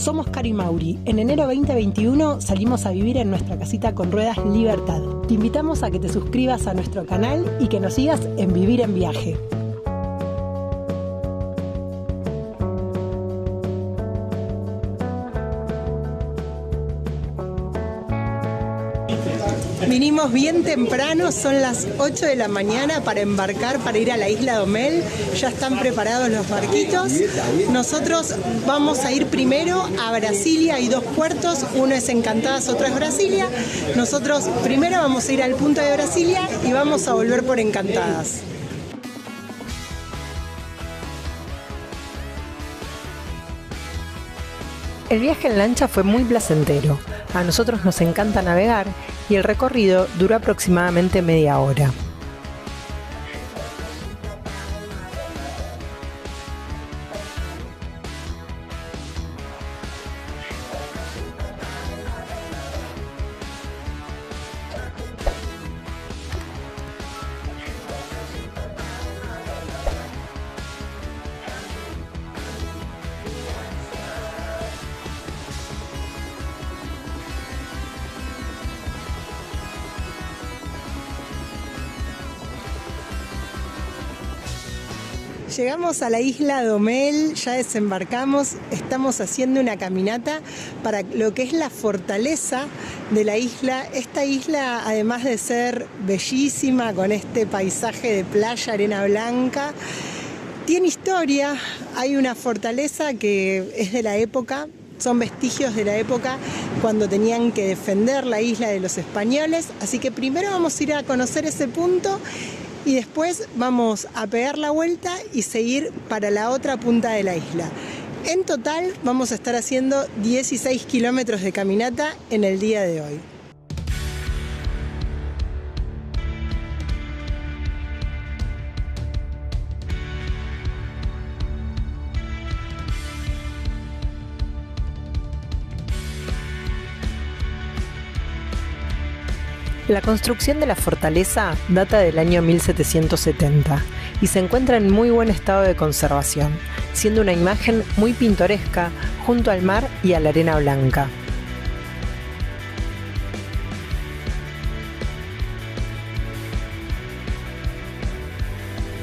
Somos Cari Mauri. En enero 2021 salimos a vivir en nuestra casita con ruedas Libertad. Te invitamos a que te suscribas a nuestro canal y que nos sigas en Vivir en Viaje. Vinimos bien temprano, son las 8 de la mañana para embarcar, para ir a la isla Domel. Ya están preparados los barquitos. Nosotros vamos a ir primero a Brasilia, hay 2 puertos, uno es Encantadas, otro es Brasilia. Nosotros primero vamos a ir al punto de Brasilia y vamos a volver por Encantadas. El viaje en lancha fue muy placentero. A nosotros nos encanta navegar y el recorrido duró aproximadamente media hora. Llegamos a la isla Domel, ya desembarcamos, estamos haciendo una caminata para lo que es la fortaleza de la isla. Esta isla, además de ser bellísima, con este paisaje de playa, arena blanca, tiene historia. Hay una fortaleza que es de la época, son vestigios de la época cuando tenían que defender la isla de los españoles. Así que primero vamos a ir a conocer ese punto y después vamos a pegar la vuelta y seguir para la otra punta de la isla. En total vamos a estar haciendo 16 kilómetros de caminata en el día de hoy. La construcción de la fortaleza data del año 1770 y se encuentra en muy buen estado de conservación, siendo una imagen muy pintoresca junto al mar y a la arena blanca.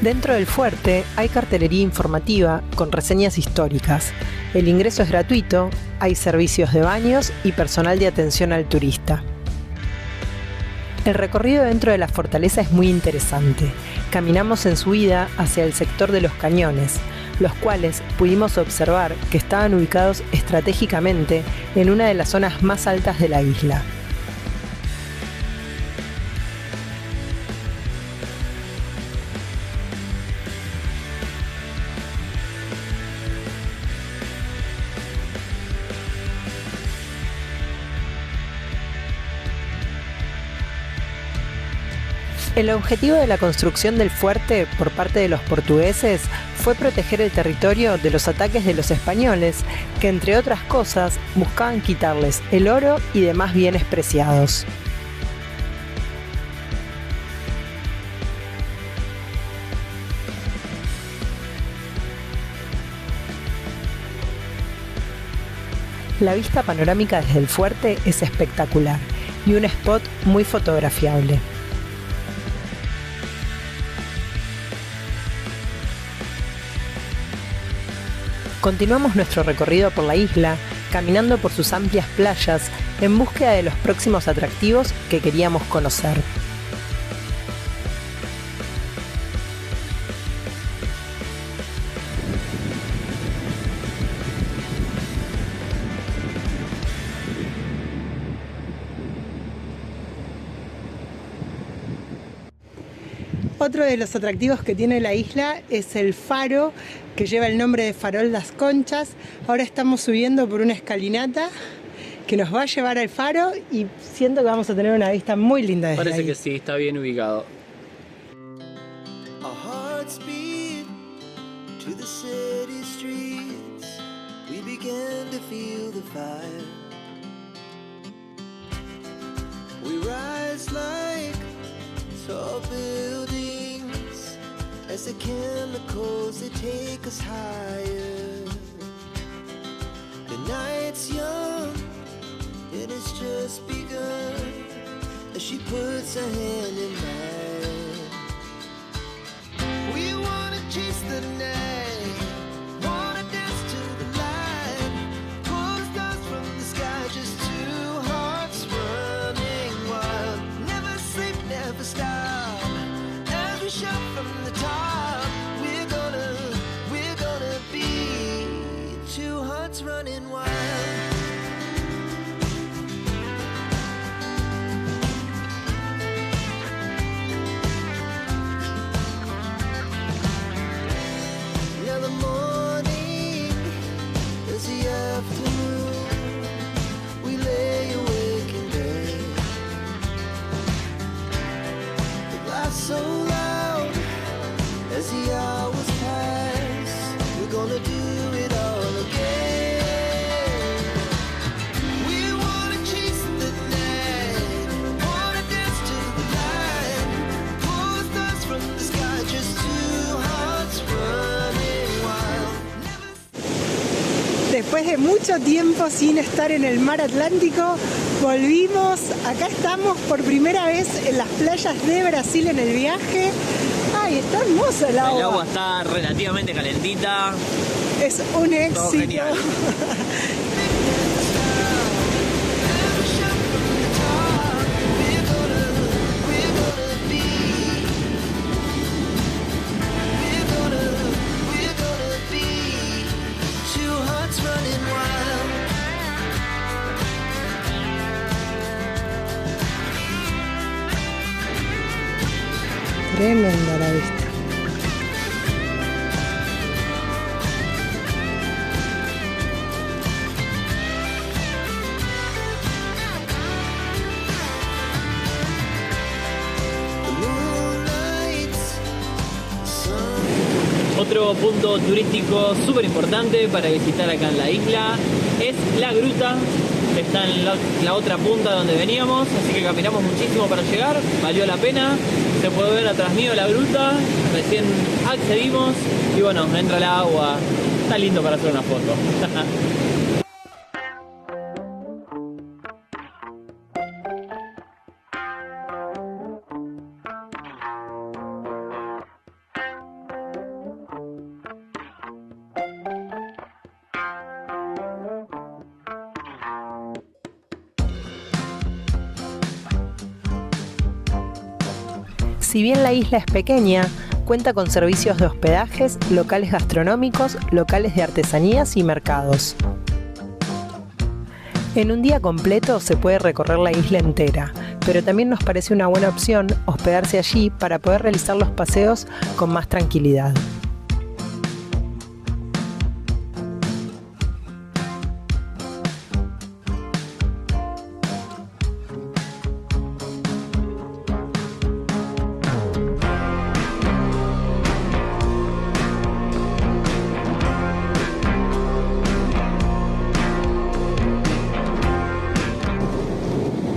Dentro del fuerte hay cartelería informativa con reseñas históricas. El ingreso es gratuito, hay servicios de baños y personal de atención al turista. El recorrido dentro de la fortaleza es muy interesante. Caminamos en subida hacia el sector de los cañones, los cuales pudimos observar que estaban ubicados estratégicamente en una de las zonas más altas de la isla. El objetivo de la construcción del fuerte por parte de los portugueses fue proteger el territorio de los ataques de los españoles, que entre otras cosas buscaban quitarles el oro y demás bienes preciados. La vista panorámica desde el fuerte es espectacular y un spot muy fotografiable. Continuamos nuestro recorrido por la isla, caminando por sus amplias playas en búsqueda de los próximos atractivos que queríamos conocer. Otro de los atractivos que tiene la isla es el faro, que lleva el nombre de Farol das Conchas. Ahora estamos subiendo por una escalinata que nos va a llevar al faro y siento que vamos a tener una vista muy linda desde Parece ahí. que sí, está bien ubicado. As the chemicals, they take us higher. The night's young, and it's just begun. As she puts her hand in mine, we wanna chase the night, wanna dance to the light, pull the stars from the sky, just two hearts running wild. Never sleep, never stop, as we shout from the top. We're gonna be two hearts running wild. So loud as the hours pass, we're gonna do it all again. We wanna chase the night, wanna dance to the light, pull stars from the sky, just two hearts running wild. Después de mucho tiempo sin estar en el mar Atlántico, volvimos. Acá estamos por primera vez en las playas de Brasil en el viaje. ¡Ay, está hermosa el agua! El agua está relativamente calentita. Es un éxito. Todo genial. Tremenda la vista. Otro punto turístico súper importante para visitar acá en la isla es la gruta. Está en la otra punta donde veníamos, así que caminamos muchísimo para llegar, valió la pena. Se puede ver atrás mío la gruta, recién accedimos y bueno, entra el agua, está lindo para hacer una foto. Si bien la isla es pequeña, cuenta con servicios de hospedajes, locales gastronómicos, locales de artesanías y mercados. En un día completo se puede recorrer la isla entera, pero también nos parece una buena opción hospedarse allí para poder realizar los paseos con más tranquilidad.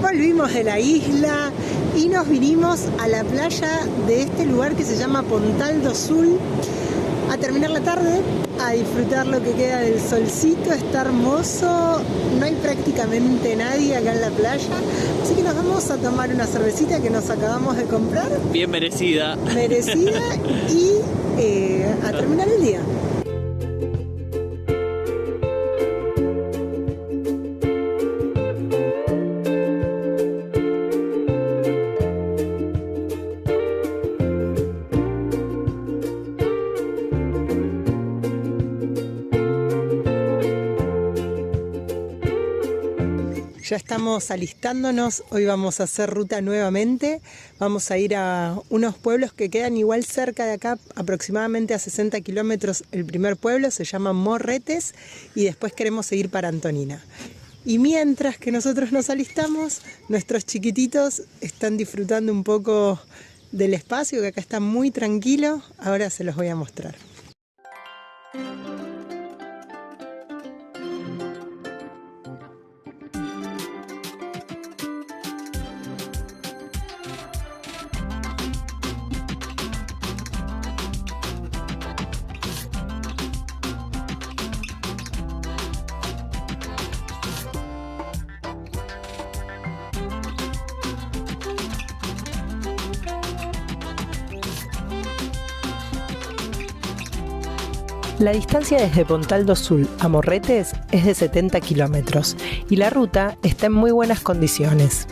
Volvimos de la isla y nos vinimos a la playa de este lugar que se llama Pontal do Sul a terminar la tarde, a disfrutar lo que queda del solcito. Está hermoso, no hay prácticamente nadie acá en la playa, así que nos vamos a tomar una cervecita que nos acabamos de comprar. Bien merecida. Merecida y a terminar el día. Ya estamos alistándonos, hoy vamos a hacer ruta nuevamente, vamos a ir a unos pueblos que quedan igual cerca de acá, aproximadamente a 60 kilómetros el primer pueblo, se llama Morretes, y después queremos seguir para Antonina. Y mientras que nosotros nos alistamos, nuestros chiquititos están disfrutando un poco del espacio, que acá está muy tranquilo, ahora se los voy a mostrar. La distancia desde Pontal do Sul a Morretes es de 70 kilómetros y la ruta está en muy buenas condiciones.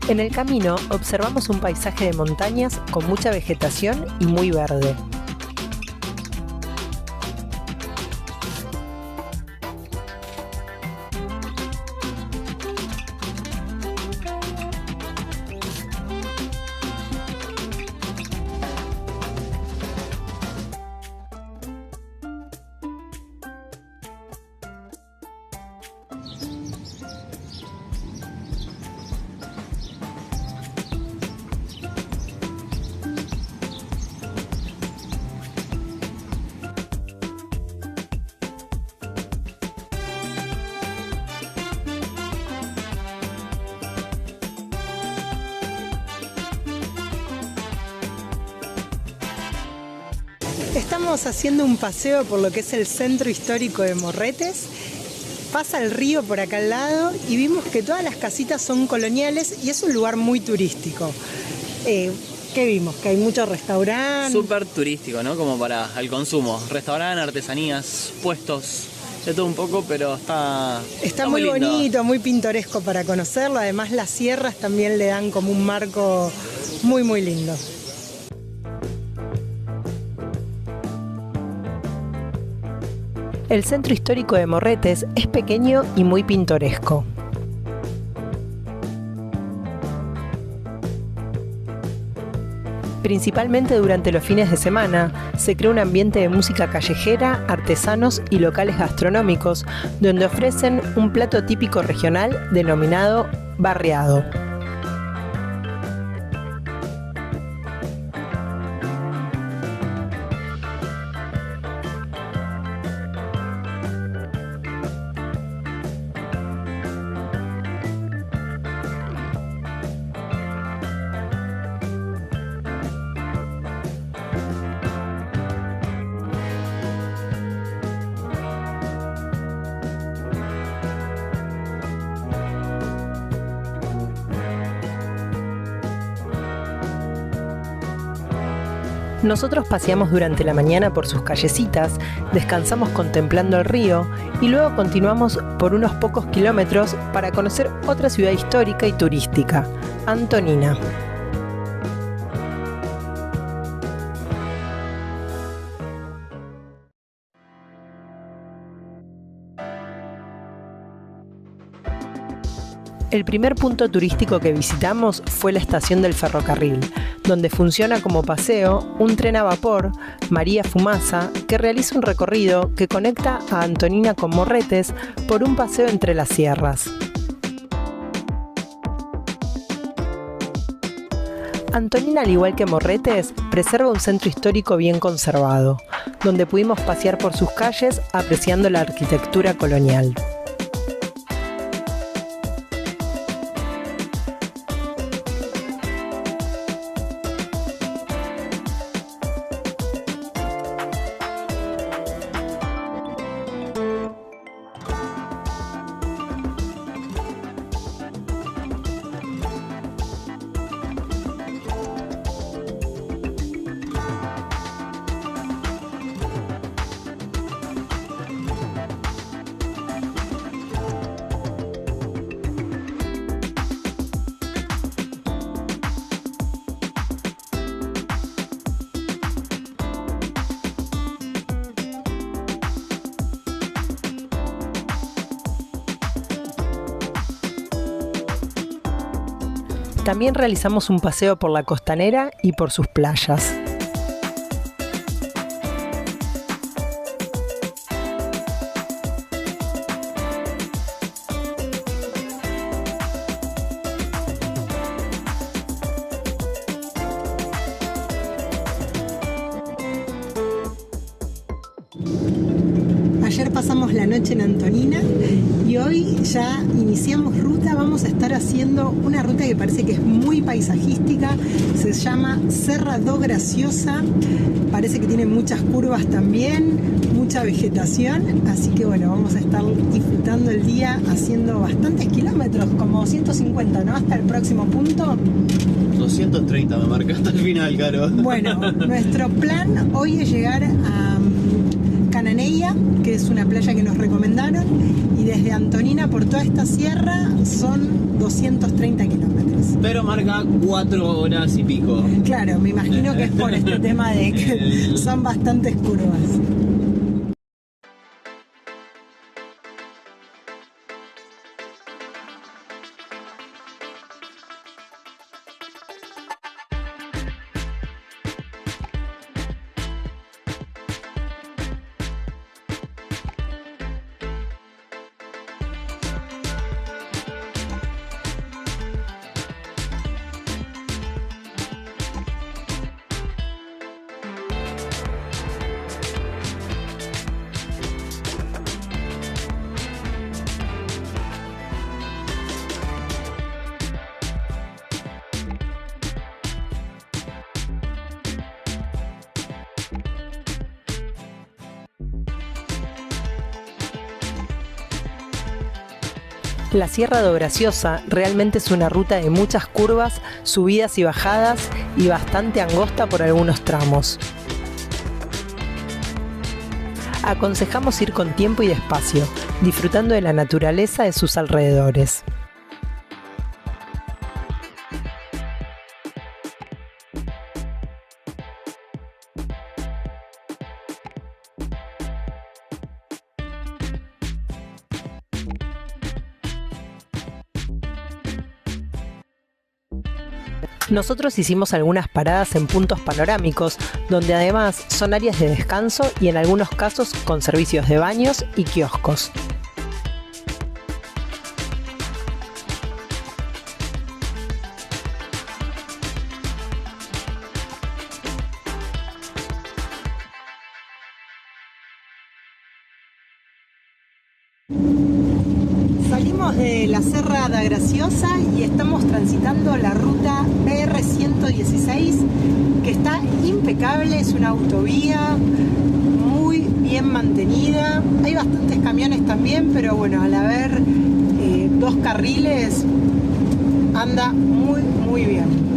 En el camino observamos un paisaje de montañas con mucha vegetación y muy verde. Estamos haciendo un paseo por lo que es el centro histórico de Morretes. Pasa el río por acá al lado y vimos que todas las casitas son coloniales y es un lugar muy turístico. ¿Qué vimos? Que hay muchos restaurantes. Súper turístico, ¿no? Como para el consumo. Restaurantes, artesanías, puestos, de todo un poco, pero Está muy lindo. bonito, muy pintoresco para conocerlo. Además las sierras también le dan como un marco muy, muy lindo. El centro histórico de Morretes es pequeño y muy pintoresco. Principalmente durante los fines de semana, se crea un ambiente de música callejera, artesanos y locales gastronómicos, donde ofrecen un plato típico regional denominado barriado. Nosotros paseamos durante la mañana por sus callecitas, descansamos contemplando el río y luego continuamos por unos pocos kilómetros para conocer otra ciudad histórica y turística, Antonina. El primer punto turístico que visitamos fue la estación del ferrocarril, donde funciona como paseo un tren a vapor, María Fumaza, que realiza un recorrido que conecta a Antonina con Morretes por un paseo entre las sierras. Antonina, al igual que Morretes, preserva un centro histórico bien conservado, donde pudimos pasear por sus calles apreciando la arquitectura colonial. También realizamos un paseo por la costanera y por sus playas. Ayer pasamos la noche en Antonina y hoy ya iniciamos ruta. Vamos a estar haciendo una ruta que parece que es muy paisajística. Se llama Serra do Graciosa. Parece que tiene muchas curvas también, mucha vegetación. Así que bueno, vamos a estar disfrutando el día haciendo bastantes kilómetros, como 150, ¿no? Hasta el próximo punto. 230 me marca hasta el final, Caro. Bueno, nuestro plan hoy es llegar a Cananeia, que es una playa que nos recomendaron, y desde Antonina por toda esta sierra son 230 kilómetros. Pero marca 4 horas y pico. Claro, me imagino que es por este tema de que son bastantes curvas. La Sierra do Graciosa realmente es una ruta de muchas curvas, subidas y bajadas y bastante angosta por algunos tramos. Aconsejamos ir con tiempo y despacio, disfrutando de la naturaleza de sus alrededores. Nosotros hicimos algunas paradas en puntos panorámicos, donde además son áreas de descanso y en algunos casos con servicios de baños y kioscos. Salimos de la Serra da Graciosa y estamos transitando la ruta BR-116, que está impecable, es una autovía muy bien mantenida. Hay bastantes camiones también, pero bueno, al haber 2 carriles anda muy bien.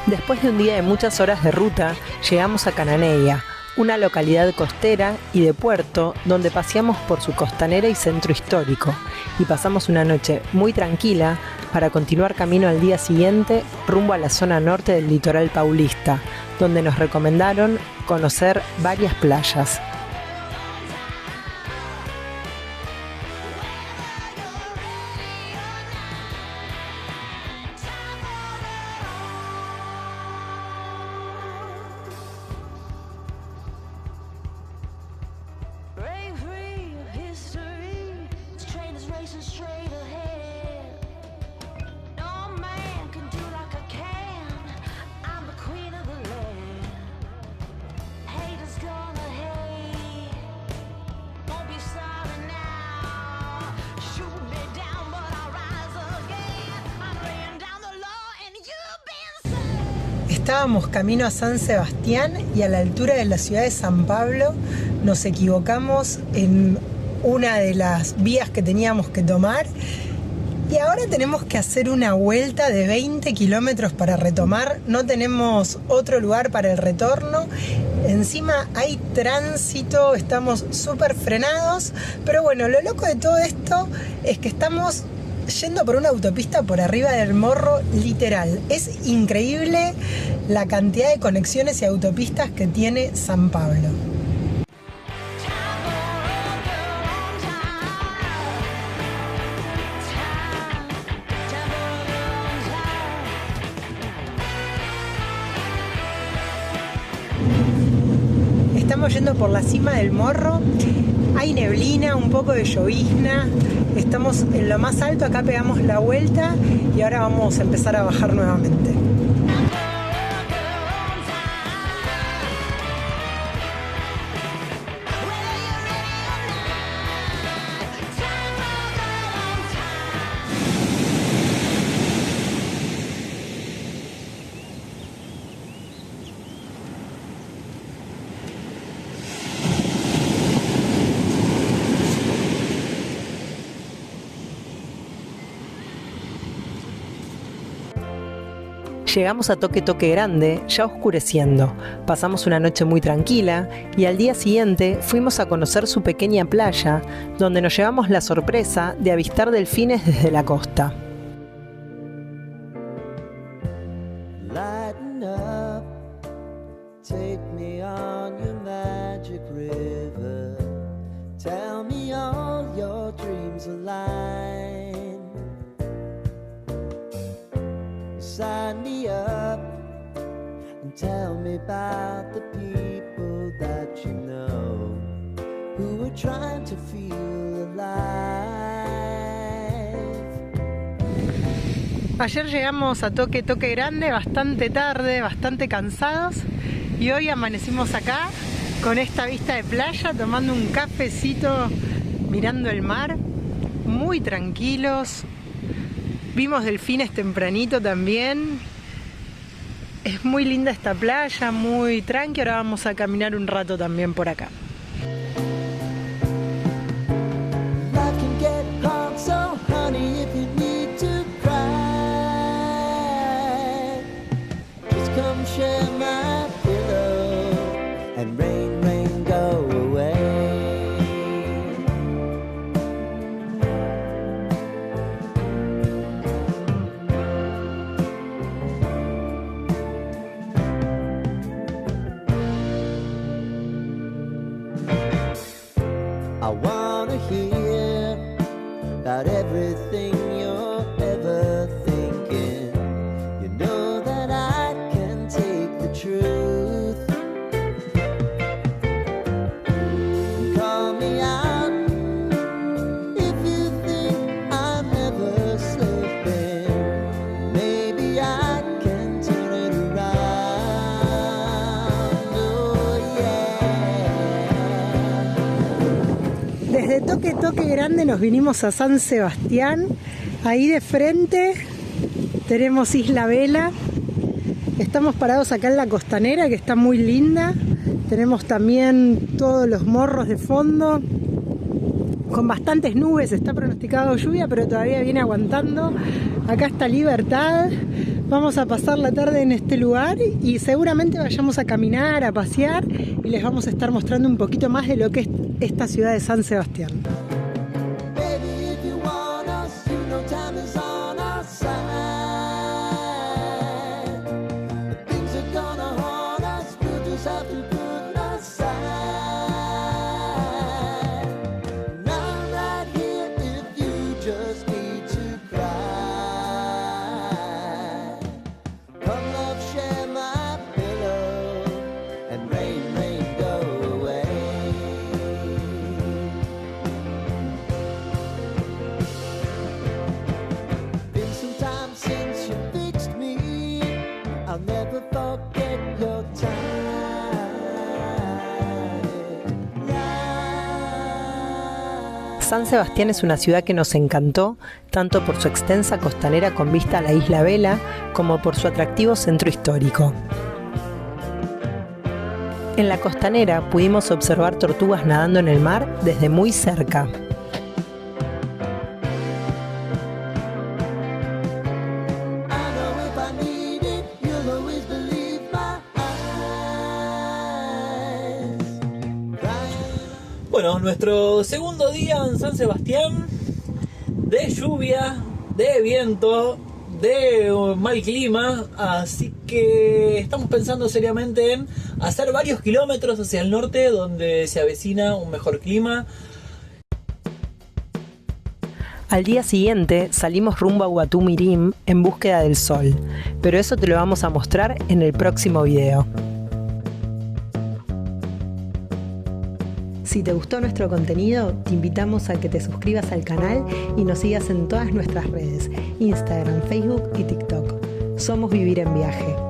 Después de un día de muchas horas de ruta, llegamos a Cananeia, una localidad costera y de puerto donde paseamos por su costanera y centro histórico, y pasamos una noche muy tranquila para continuar camino al día siguiente rumbo a la zona norte del litoral paulista, donde nos recomendaron conocer varias playas. Estábamos camino a San Sebastián y a la altura de la ciudad de San Pablo nos equivocamos en una de las vías que teníamos que tomar y ahora tenemos que hacer una vuelta de 20 kilómetros para retomar. No tenemos otro lugar para el retorno Encima hay tránsito, estamos súper frenados, pero bueno, lo loco de todo esto es que estamos yendo por una autopista por arriba del Morro, literal. Es increíble la cantidad de conexiones y autopistas que tiene San Pablo. Estamos yendo por la cima del Morro, hay neblina, un poco de llovizna, estamos en lo más alto, acá pegamos la vuelta y ahora vamos a empezar a bajar nuevamente. Llegamos a Toque Toque Grande, ya oscureciendo. Pasamos una noche muy tranquila y al día siguiente fuimos a conocer su pequeña playa, donde nos llevamos la sorpresa de avistar delfines desde la costa. Lighten up, take me on your magic river. Tell me all your dreams align. Sign me up and tell me about the people that you know who are trying to feel alive. Ayer llegamos a Toque Toque Grande bastante tarde, bastante cansados, y hoy amanecimos acá con esta vista de playa, tomando un cafecito, mirando el mar, muy tranquilos. Vimos delfines tempranito también. Es muy linda esta playa, muy tranqui. Ahora vamos a caminar un rato también por acá. I wanna hear about everything you're ever thinking. You know that I can take the truth. Call me out if you think I'm ever slipping. Maybe I can turn it around. Oh yeah. Desde Toque Toque Grande nos vinimos a San Sebastián. Ahí de frente tenemos Isla Vela. Estamos parados acá en la costanera, que está muy linda. Tenemos también todos los morros de fondo, con bastantes nubes. Está pronosticado lluvia, pero todavía viene aguantando. Acá está Libertad. Vamos a pasar la tarde en este lugar y seguramente vayamos a caminar, a pasear, y les vamos a estar mostrando un poquito más de lo que es esta ciudad de San Sebastián. Baby, if you want us, you know time is on our side. Things are gonna haunt us, we'll just have to put aside. And I'm right here if you just need to cry. Come love, share my pillow, and rain, rain, go away. Been some time since you fixed me. I'll never forget your time. San Sebastián es una ciudad que nos encantó, tanto por su extensa costanera con vista a la Isla Vela, como por su atractivo centro histórico. En la costanera pudimos observar tortugas nadando en el mar desde muy cerca. I know if I need it, you'll always believe my eyes. Bueno, nuestro segundo día en San Sebastián, de lluvia, de viento, de mal clima, así que estamos pensando seriamente en hacer varios kilómetros hacia el norte donde se avecina un mejor clima. Al día siguiente salimos rumbo a Huatumirim en búsqueda del sol, pero eso te lo vamos a mostrar en el próximo video. Si te gustó nuestro contenido, te invitamos a que te suscribas al canal y nos sigas en todas nuestras redes, Instagram, Facebook y TikTok. Somos Vivir en Viaje.